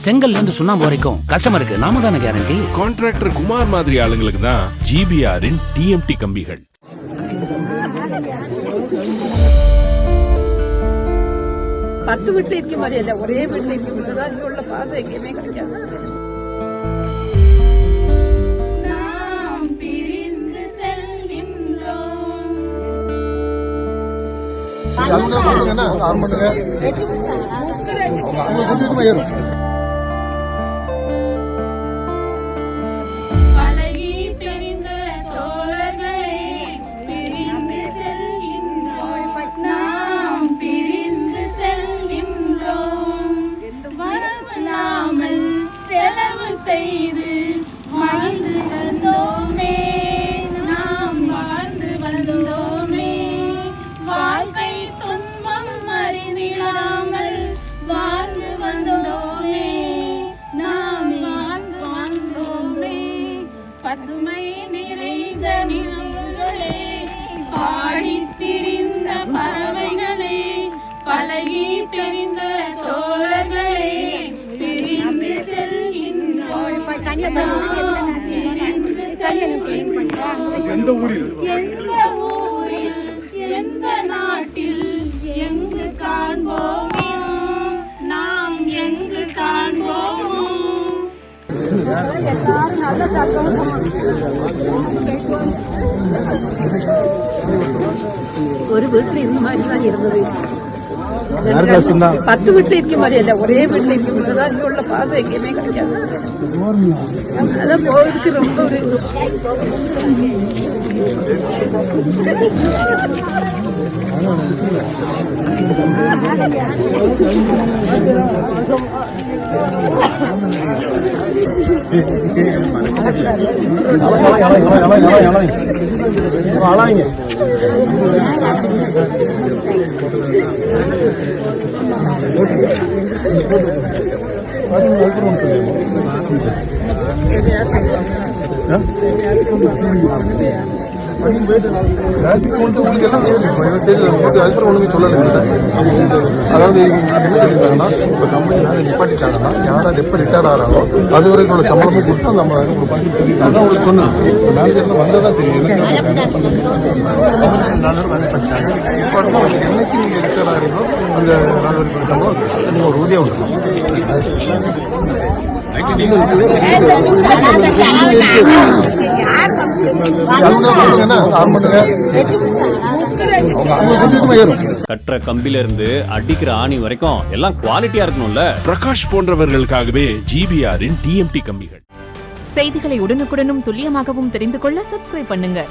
செங்கல்ல இருந்து சுண்ணாம்பு வரைக்கும் கஸ்டமருக்கு நாம தானே கேரண்டி. கான்ட்ராக்டர் குமார் மாதிரி ஆளுங்களுக்கு தான் ஜிபிஆரின் டிஎம்டி கம்பிகள். பத்து வீட்டுல இருக்க மாதிரி இல்ல, ஒரே வீட்டுல இருக்க மட்டும்தான் இங்க உள்ள பாசம் எங்கேயுமே கிடைக்காது. செய்து மகிழ்ந்து வந்தோமே, நாம் வாழ்ந்து வந்தோமே, வாழ்க்கை துன்பம் அறிந்திடாமல் வாழ்ந்து வந்தோமே, நாம் வாழ்ந்து வந்தோமே. பசுமை நிறைந்த நிலவுகளே, பாடித் திரிந்த பறவைகளே, பழகி தெரிந்த தோழர்களே, பிரிந்து செல்கின்றோம். எந்த ஊரில் எந்த நாட்டில் எங்கு காண்போம், நாம் எங்கு காண்போம். ஒரு வீட்டுல இந்த மாதிரி தான் இருந்தது. 10 வீட்டுல இருக்க மாதிரி இல்ல, ஒரே வீட்டுல இருக்க மட்டும்தான் இங்க உள்ள பாசம் எங்கேயுமே கிடைக்காது. அதான் போகிறதுக்கு ரொம்ப ஒரு அதாவது இப்ப கம்பெனி நிப்பாட்டிட்டாங்கன்னா யாரா எப்ப ரிட்டையர் ஆகிறாரோ அது வரைக்கும் உள்ள சம்பளமும் கொடுத்து அந்த அதான் உங்களுக்கு சொன்னேன். மேனேஜர்ல வந்ததான் தெரியும். என்னைக்கு நீங்க ரிட்டையர் ஆகிறீங்களோ அந்த சம்பளம் நீங்க ஒரு ஊதியம் கொடுக்கணும். கட்டுற கம்பில இருந்து அடிக்கிற ஆணி வரைக்கும் எல்லாம் குவாலிட்டியா இருக்கணும்ல. பிரகாஷ் போன்றவர்களுக்காகவே ஜிபிஆரின் டிஎம்டி கம்பிகள். செய்திகளை உடனுக்குடனும் துல்லியமாகவும் தெரிந்து கொள்ள சப்ஸ்கிரைப் பண்ணுங்க.